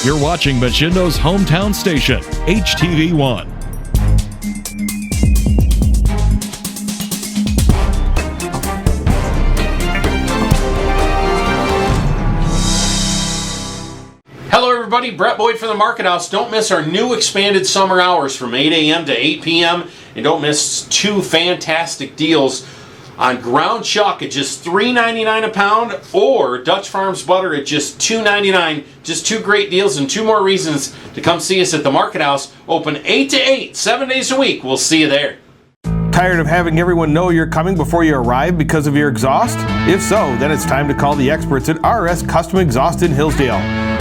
You're watching Machindo's hometown station, HTV1. Hello everybody, Brett Boyd from the Market House. Don't miss our new expanded summer hours from 8 a.m. to 8 p.m. And don't miss two fantastic deals on ground chuck at just $3.99 a pound or Dutch Farms butter at just $2.99. Just two great deals and two more reasons to come see us at the Market House. Open 8 to 8, 7 days a week. We'll see you there. Tired of having everyone know you're coming before you arrive because of your exhaust? If so, then it's time to call the experts at RS Custom Exhaust in Hillsdale.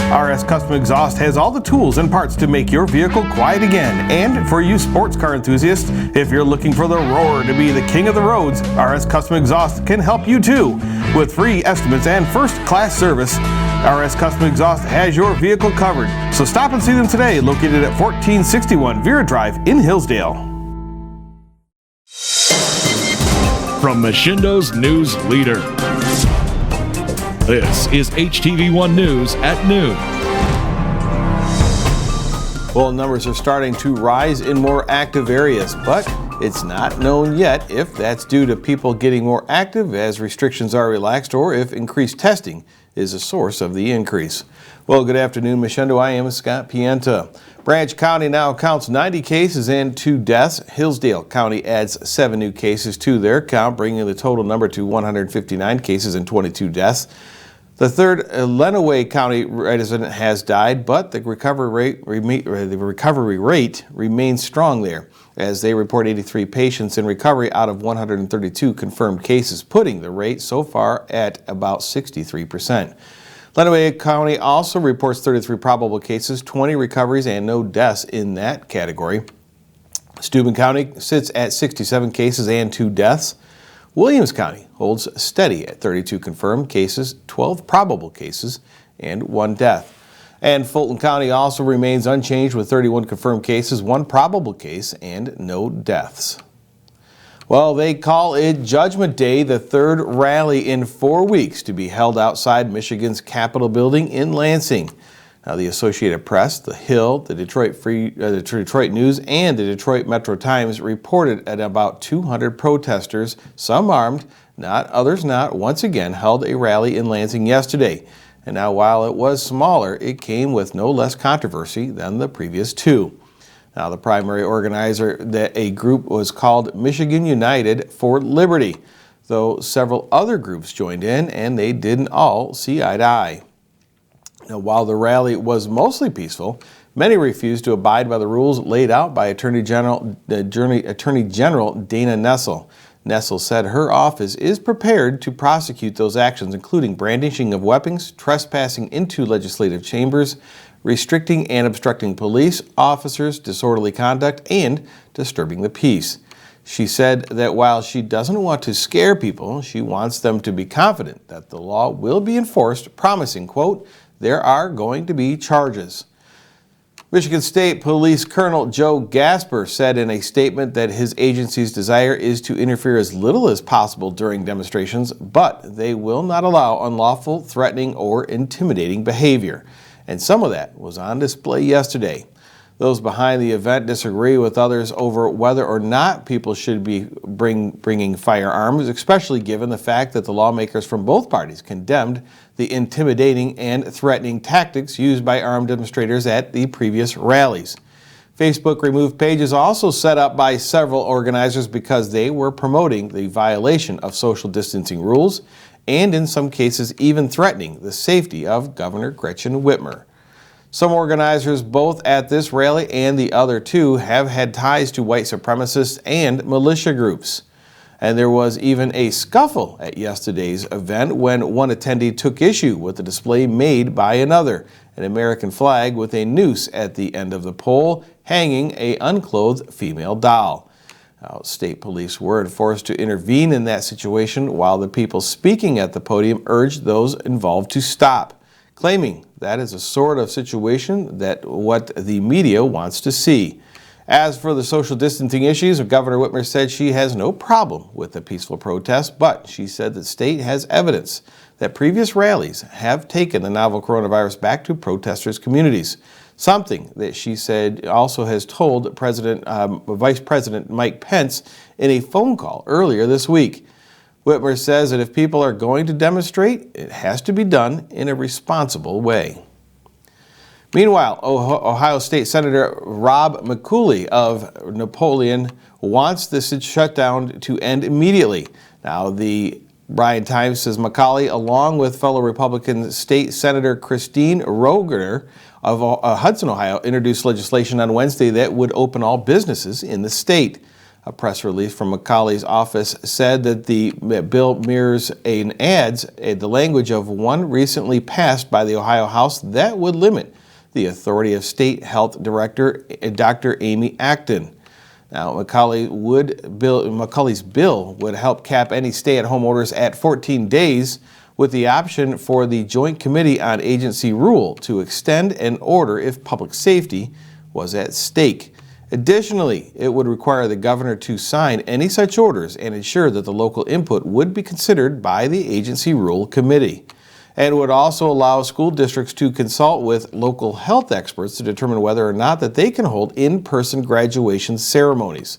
RS Custom Exhaust has all the tools and parts to make your vehicle quiet again. And for you sports car enthusiasts, if you're looking for the roar to be the king of the roads, RS Custom Exhaust can help you too. With free estimates and first-class service, RS Custom Exhaust has your vehicle covered. So stop and see them today, located at 1461 Vera Drive in Hillsdale. From Machindo's news leader, this is HTV1 News at noon. Well, numbers are starting to rise in more active areas, but it's not known yet if that's due to people getting more active as restrictions are relaxed or if increased testing is a source of the increase. Well, good afternoon, Machindo. I am Scott Pienta. Branch County now counts 90 cases and 2 deaths. Hillsdale County adds 7 new cases to their count, bringing the total number to 159 cases and 22 deaths. The third Lenawee County resident has died, but the recovery rate remains strong there, as they report 83 patients in recovery out of 132 confirmed cases, putting the rate so far at about 63%. Lenawee County also reports 33 probable cases, 20 recoveries, and no deaths in that category. Steuben County sits at 67 cases and 2 deaths. Williams County holds steady at 32 confirmed cases, 12 probable cases, and 1 death. And Fulton County also remains unchanged with 31 confirmed cases, 1 probable case, and no deaths. Well, they call it Judgment Day, the third rally in 4 weeks to be held outside Michigan's Capitol building in Lansing. Now, the Associated Press, The Hill, the Detroit News, and the Detroit Metro Times reported at about 200 protesters, some armed, others not, once again held a rally in Lansing yesterday. And now, while it was smaller, it came with no less controversy than the previous 2. Now, the primary organizer that a group was called Michigan United for Liberty, though several other groups joined in, and they didn't all see eye to eye. Now, while the rally was mostly peaceful, many refused to abide by the rules laid out by Attorney General Dana Nessel. Nessel said her office is prepared to prosecute those actions, including brandishing of weapons, trespassing into legislative chambers, restricting and obstructing police officers, disorderly conduct, and disturbing the peace. She said that while she doesn't want to scare people, she wants them to be confident that the law will be enforced, promising, quote, there are going to be charges. Michigan State Police Colonel Joe Gasper said in a statement that his agency's desire is to interfere as little as possible during demonstrations, but they will not allow unlawful, threatening, or intimidating behavior. And some of that was on display yesterday. Those behind the event disagree with others over whether or not people should be bringing firearms, especially given the fact that the lawmakers from both parties condemned the intimidating and threatening tactics used by armed demonstrators at the previous rallies. Facebook removed pages also set up by several organizers because they were promoting the violation of social distancing rules and in some cases even threatening the safety of Governor Gretchen Whitmer. Some organizers, both at this rally and the other 2, have had ties to white supremacists and militia groups. And there was even a scuffle at yesterday's event when one attendee took issue with the display made by another, an American flag with a noose at the end of the pole, hanging an unclothed female doll. Now, state police were forced to intervene in that situation while the people speaking at the podium urged those involved to stop, claiming that is a sort of situation that what the media wants to see. As for the social distancing issues, Governor Whitmer said she has no problem with the peaceful protest, but she said the state has evidence that previous rallies have taken the novel coronavirus back to protesters' communities, something that she said also has told Vice President Mike Pence in a phone call earlier this week. Whitmer says that if people are going to demonstrate, it has to be done in a responsible way. Meanwhile, Ohio State Senator Rob McCooley of Napoleon wants this shutdown to end immediately. Now, the Bryan Times says McCauley, along with fellow Republican State Senator Christine Rogener of Hudson, Ohio, introduced legislation on Wednesday that would open all businesses in the state. A press release from McCauley's office said that the bill mirrors and adds the language of one recently passed by the Ohio House that would limit the authority of State Health Director Dr. Amy Acton. Now, McCauley's bill would help cap any stay-at-home orders at 14 days with the option for the Joint Committee on Agency Rule to extend an order if public safety was at stake. Additionally, it would require the governor to sign any such orders and ensure that the local input would be considered by the Agency Rule Committee, and would also allow school districts to consult with local health experts to determine whether or not that they can hold in-person graduation ceremonies.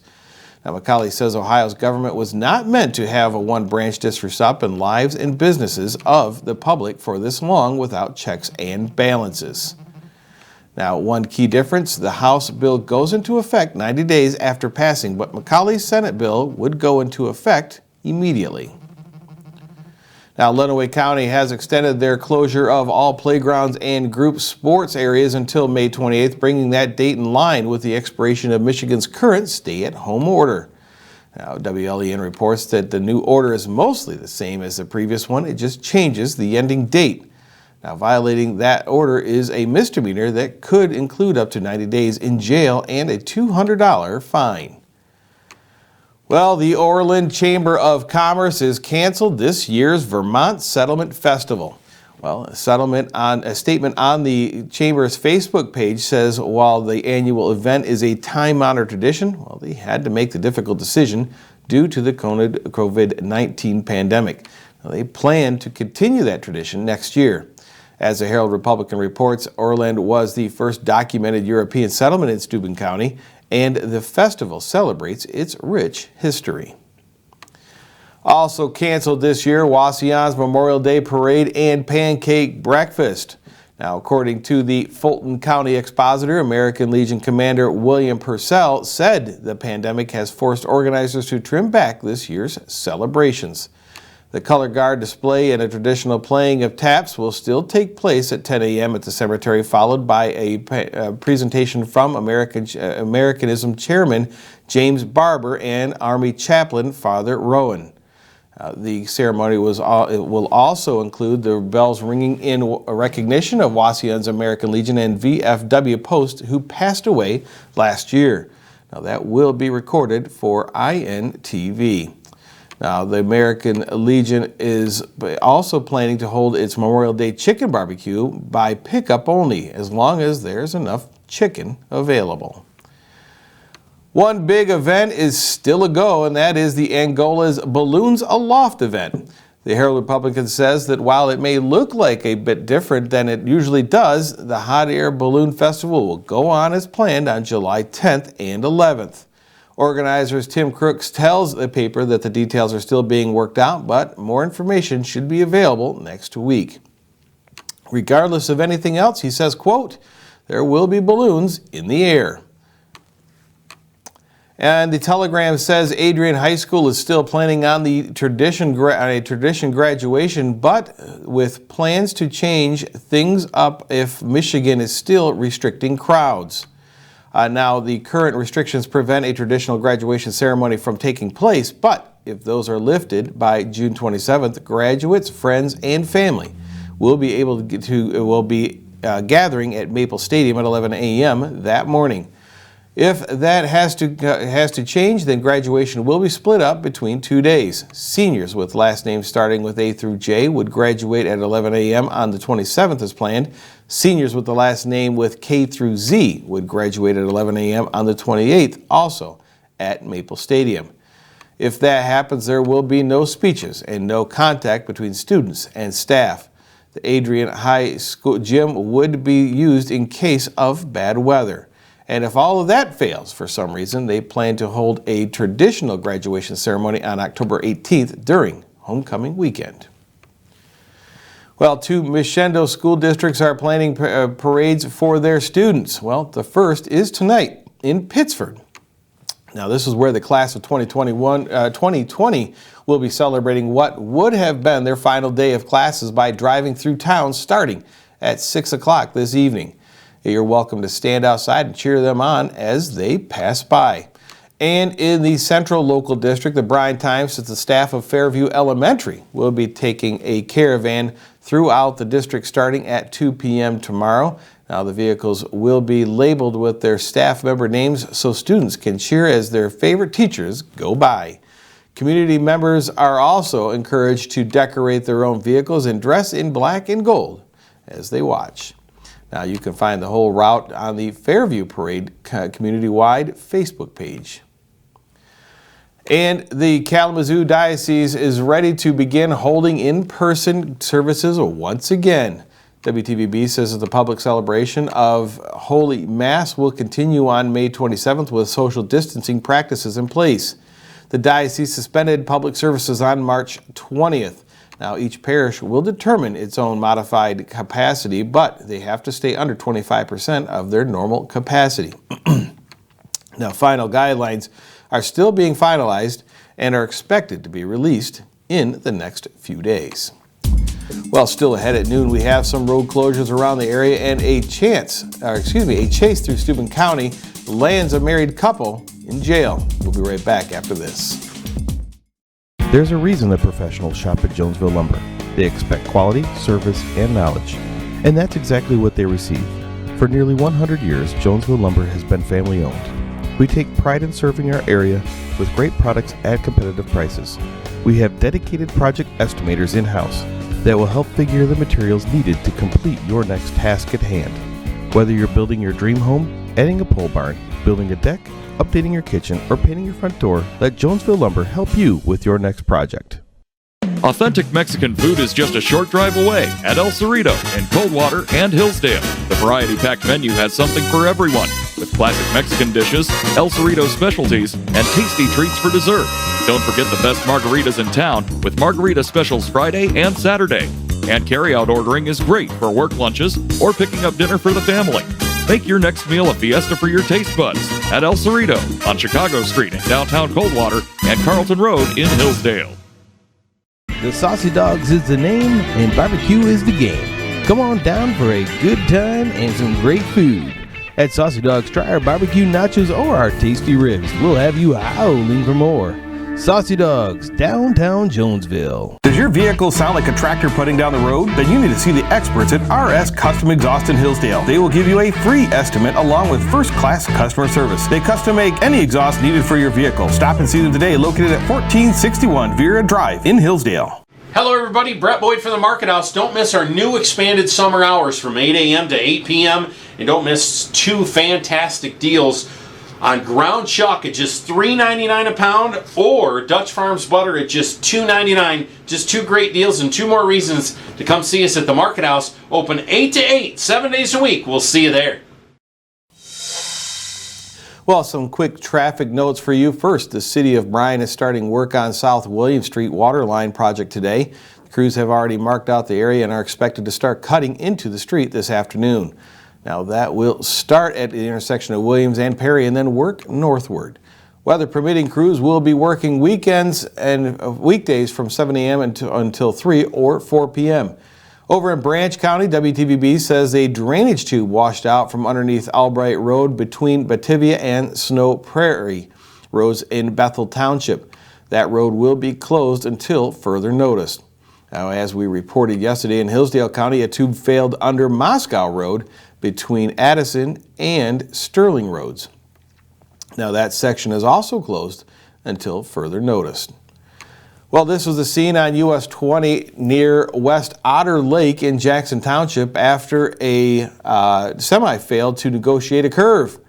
Now, McCauley says Ohio's government was not meant to have a one-branch disrupt in lives and businesses of the public for this long without checks and balances. Now, one key difference, the House bill goes into effect 90 days after passing, but McCauley's Senate bill would go into effect immediately. Now, Lenawee County has extended their closure of all playgrounds and group sports areas until May 28th, bringing that date in line with the expiration of Michigan's current stay-at-home order. Now, WLEN reports that the new order is mostly the same as the previous one. It just changes the ending date. Now, violating that order is a misdemeanor that could include up to 90 days in jail and a $200 fine. Well, the Orland Chamber of Commerce has canceled this year's Vermont Settlement Festival. Well, a statement on the Chamber's Facebook page says while the annual event is a time-honored tradition, well, they had to make the difficult decision due to the COVID-19 pandemic. Now, they plan to continue that tradition next year. As the Herald Republican reports, Orland was the first documented European settlement in Steuben County, and the festival celebrates its rich history. Also canceled this year, WAUSEON's Memorial Day Parade and Pancake Breakfast. Now, according to the Fulton County Expositor, American Legion Commander William Purcell said the pandemic has forced organizers to trim back this year's celebrations. The color guard display and a traditional playing of taps will still take place at 10 a.m. at the cemetery, followed by a presentation from Americanism Chairman James Barber and Army Chaplain Father Rowan. The ceremony will also include the bells ringing in recognition of WAUSEON's American Legion and VFW post who passed away last year. Now, that will be recorded for INTV. Now, the American Legion is also planning to hold its Memorial Day chicken barbecue by pickup only, as long as there's enough chicken available. One big event is still a go, and that is the Angola's Balloons Aloft event. The Herald Republican says that while it may look like a bit different than it usually does, the Hot Air Balloon Festival will go on as planned on July 10th and 11th. Organizers Tim Crooks tells the paper that the details are still being worked out, but more information should be available next week. Regardless of anything else, he says, quote, there will be balloons in the air. And the Telegram says Adrian High School is still planning on a tradition graduation, but with plans to change things up if Michigan is still restricting crowds. Now, the current restrictions prevent a traditional graduation ceremony from taking place, but if those are lifted by June 27th, graduates, friends, and family will be gathering at Maple Stadium at 11 a.m. that morning. If that has to change, then graduation will be split up between 2 days. Seniors with last names starting with A through J would graduate at 11 a.m. on the 27th as planned. Seniors with the last name with K through Z would graduate at 11 a.m. on the 28th, also at Maple Stadium. If that happens, there will be no speeches and no contact between students and staff. The Adrian High School gym would be used in case of bad weather. And if all of that fails for some reason, they plan to hold a traditional graduation ceremony on October 18th during homecoming weekend. Well, 2 Mishendo school districts are planning parades for their students. Well, the first is tonight in Pittsford. Now, this is where the class of 2020 will be celebrating what would have been their final day of classes by driving through town starting at 6 o'clock this evening. You're welcome to stand outside and cheer them on as they pass by. And in the Central Local District, the Bryan Times says the staff of Fairview Elementary will be taking a caravan throughout the district starting at 2 p.m. tomorrow. Now, the vehicles will be labeled with their staff member names so students can cheer as their favorite teachers go by. Community members are also encouraged to decorate their own vehicles and dress in black and gold as they watch. Now, you can find the whole route on the Fairview Parade community-wide Facebook page. And the Kalamazoo Diocese is ready to begin holding in-person services once again. WTVB says that the public celebration of Holy Mass will continue on May 27th with social distancing practices in place. The diocese suspended public services on March 20th. Now, each parish will determine its own modified capacity, but they have to stay under 25% of their normal capacity. Now, final guidelines are still being finalized and are expected to be released in the next few days. Well, still ahead at noon, we have some road closures around the area and a chase through Steuben County lands a married couple in jail. We'll be right back after this. There's a reason that professionals shop at Jonesville Lumber. They expect quality, service, and knowledge. And that's exactly what they receive. For nearly 100 years, Jonesville Lumber has been family owned. We take pride in serving our area with great products at competitive prices. We have dedicated project estimators in-house that will help figure the materials needed to complete your next task at hand. Whether you're building your dream home, adding a pole barn, building a deck, updating your kitchen, or painting your front door, let Jonesville Lumber help you with your next project. Authentic Mexican food is just a short drive away at El Cerrito in Coldwater and Hillsdale. The variety-packed menu has something for everyone, with classic Mexican dishes, El Cerrito specialties, and tasty treats for dessert. Don't forget the best margaritas in town with margarita specials Friday and Saturday. And carry-out ordering is great for work lunches or picking up dinner for the family. Make your next meal a fiesta for your taste buds at El Cerrito on Chicago Street in downtown Coldwater and Carlton Road in Hillsdale. The Saucy Dogs is the name and barbecue is the game. Come on down for a good time and some great food. At Saucy Dogs, try our barbecue nachos or our tasty ribs. We'll have you howling for more. Saucy Dogs, downtown Jonesville. Does your vehicle sound like a tractor putting down the road? Then you need to see the experts at RS Custom Exhaust in Hillsdale. They will give you a free estimate along with first-class customer service. They custom make any exhaust needed for your vehicle. Stop and see them today, located at 1461 Vera Drive in Hillsdale. Hello everybody, Brett Boyd from the Market House. Don't miss our new expanded summer hours from 8 a.m. to 8 p.m. And don't miss 2 fantastic deals on ground chuck at just $3.99 a pound or Dutch Farms butter at just $2.99. Just 2 great deals and 2 more reasons to come see us at the Market House. Open 8 to 8, 7 days a week. We'll see you there. Well, some quick traffic notes for you. First, the city of Bryan is starting work on South William Street water line project today. The crews have already marked out the area and are expected to start cutting into the street this afternoon. Now, that will start at the intersection of Williams and Perry and then work northward. Weather permitting, crews will be working weekends and weekdays from 7 a.m. until 3 or 4 p.m. Over in Branch County, WTVB says a drainage tube washed out from underneath Albright Road between Batavia and Snow Prairie roads in Bethel Township. That road will be closed until further notice. Now, as we reported yesterday in Hillsdale County, a tube failed under Moscow Road between Addison and Sterling Roads. Now, that section is also closed until further notice. Well, this was the scene on US 20 near West Otter Lake in Jackson Township after a semi failed to negotiate a curve.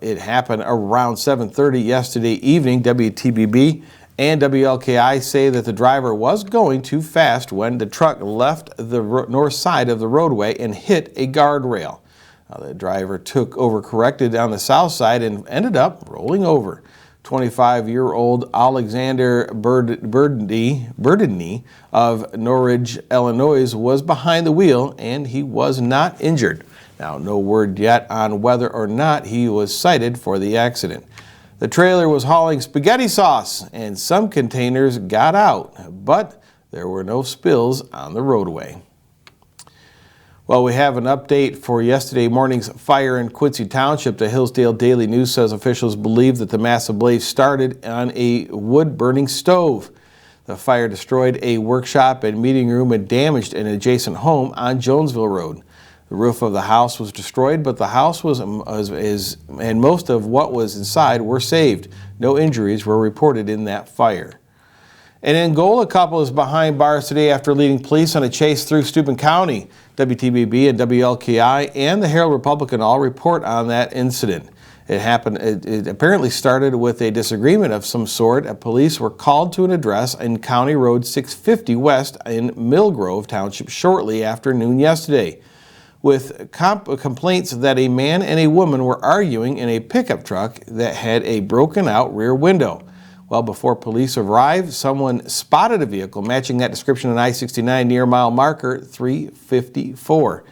It happened around 7:30 yesterday evening. WTBB and WLKI say that the driver was going too fast when the truck left the north side of the roadway and hit a guardrail. The driver overcorrected on the south side and ended up rolling over. 25-year-old Alexander Burdeny of Norridge, Illinois, was behind the wheel, and he was not injured. Now, no word yet on whether or not he was cited for the accident. The trailer was hauling spaghetti sauce, and some containers got out, but there were no spills on the roadway. Well, we have an update for yesterday morning's fire in Quincy Township. The Hillsdale Daily News says officials believe that the massive blaze started on a wood-burning stove. The fire destroyed a workshop and meeting room and damaged an adjacent home on Jonesville Road. The roof of the house was destroyed, but the house and most of what was inside were saved. No injuries were reported in that fire. An Angola couple is behind bars today after leading police on a chase through Steuben County. WTBB and WLKI and the Herald Republican all report on that incident. It apparently started with a disagreement of some sort. Police were called to an address in County Road 650 West in Millgrove Township shortly after noon yesterday, with complaints that a man and a woman were arguing in a pickup truck that had a broken out rear window. Well, before police arrived, someone spotted a vehicle matching that description on I-69 near mile marker 354.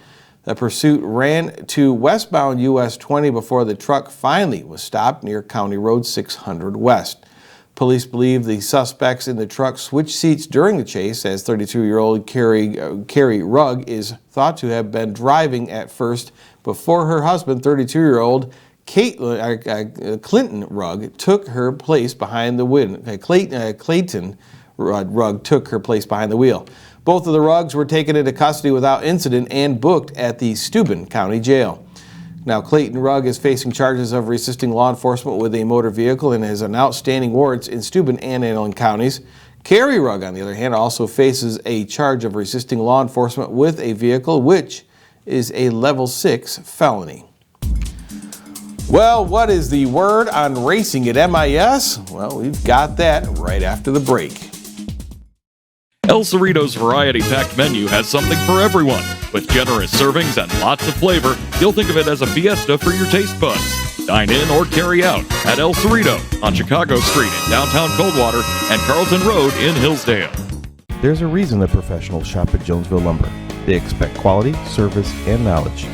The pursuit ran to westbound US 20 before the truck finally was stopped near County Road 600 West. Police believe the suspects in the truck switched seats during the chase, as 32-year-old Carrie Rugg is thought to have been driving at first before her husband, 32-year-old Clinton Rugg, took her place behind the wheel. Clayton Rugg took her place behind the wheel. Both of the Ruggs were taken into custody without incident and booked at the Steuben County Jail. Now, Clayton Rugg is facing charges of resisting law enforcement with a motor vehicle and has an outstanding warrants in Steuben and Allen counties. Carrie Rugg, on the other hand, also faces a charge of resisting law enforcement with a vehicle, which is a level 6 felony. Well, what is the word on racing at M.I.S? Well, we've got that right after the break. El Cerrito's variety-packed menu has something for everyone. With generous servings and lots of flavor, you'll think of it as a fiesta for your taste buds. Dine in or carry out at El Cerrito on Chicago Street in downtown Coldwater and Carlton Road in Hillsdale. There's a reason that professionals shop at Jonesville Lumber. They expect quality, service, and knowledge.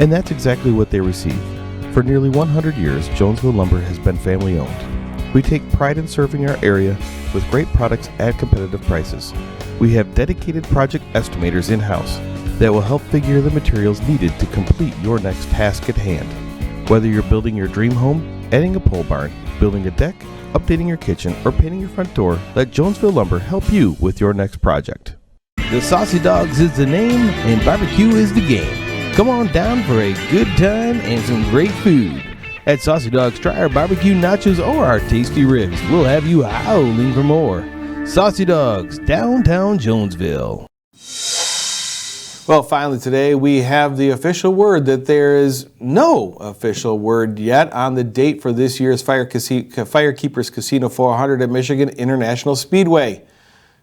And that's exactly what they receive. For nearly 100 years, Jonesville Lumber has been family-owned. We take pride in serving our area with great products at competitive prices. We have dedicated project estimators in-house that will help figure the materials needed to complete your next task at hand. Whether you're building your dream home, adding a pole barn, building a deck, updating your kitchen, or painting your front door, let Jonesville Lumber help you with your next project. The Saucy Dogs is the name and barbecue is the game. Come on down for a good time and some great food. At Saucy Dogs, try our barbecue nachos or our tasty ribs. We'll have you howling for more. Saucy Dogs, downtown Jonesville. Well, finally today we have the official word that there is no official word yet on the date for this year's Firekeepers Casino 400 at Michigan International Speedway.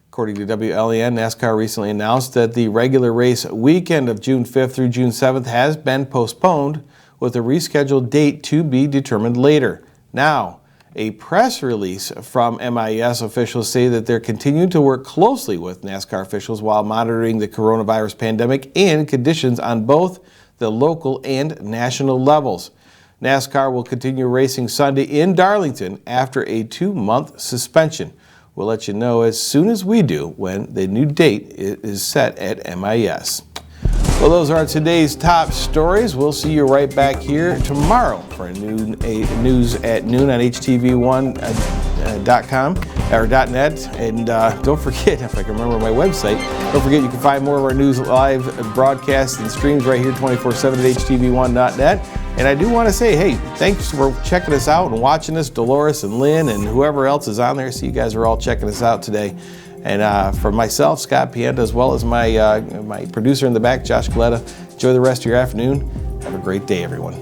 According to WLEN, NASCAR recently announced that the regular race weekend of June 5th through June 7th has been postponed, with a rescheduled date to be determined later. Now, a press release from M.I.S. officials say that they're continuing to work closely with NASCAR officials while monitoring the coronavirus pandemic and conditions on both the local and national levels. NASCAR will continue racing Sunday in Darlington after a 2-month suspension. We'll let you know as soon as we do when the new date is set at M.I.S. Well, those are today's top stories. We'll see you right back here tomorrow for news at noon on HTV1.com or .net. And don't forget, if I can remember my website, don't forget you can find more of our news live broadcasts and streams right here 24/7 at HTV1.net. And I do want to say, hey, thanks for checking us out and watching us, Dolores and Lynn and whoever else is on there. So you guys are all checking us out today. And for myself, Scott Pienta, as well as my producer in the back, Josh Galetta, enjoy the rest of your afternoon. Have a great day, everyone.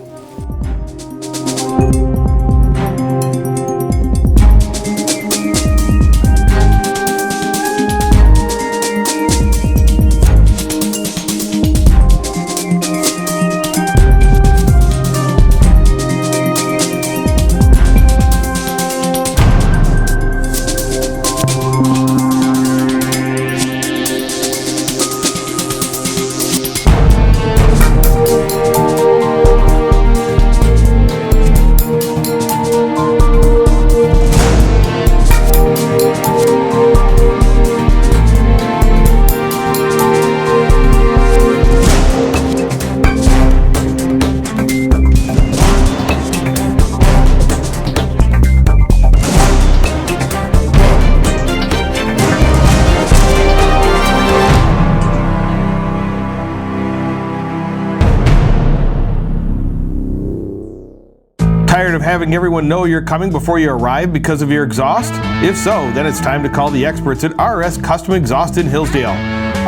Tired of having everyone know you're coming before you arrive because of your exhaust? If so, then it's time to call the experts at RS Custom Exhaust in Hillsdale.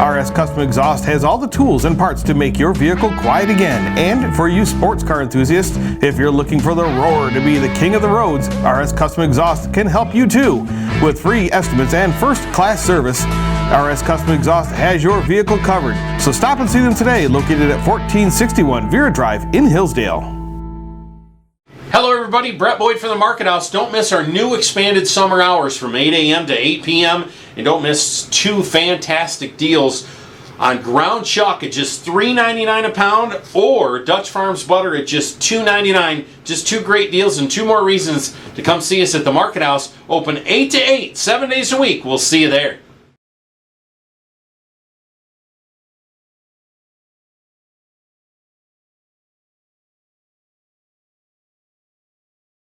RS Custom Exhaust has all the tools and parts to make your vehicle quiet again. And for you sports car enthusiasts, if you're looking for the roar to be the king of the roads, RS Custom Exhaust can help you too. With free estimates and first-class service, RS Custom Exhaust has your vehicle covered. So stop and see them today, located at 1461 Vera Drive in Hillsdale. Hello everybody, Brett Boyd from the Market House. Don't miss our new expanded summer hours from 8 a.m. to 8 p.m. And don't miss two fantastic deals on ground chuck at just $3.99 a pound or Dutch Farms butter at just $2.99. Just two great deals and two more reasons to come see us at the Market House. Open 8 to 8, 7 days a week. We'll see you there.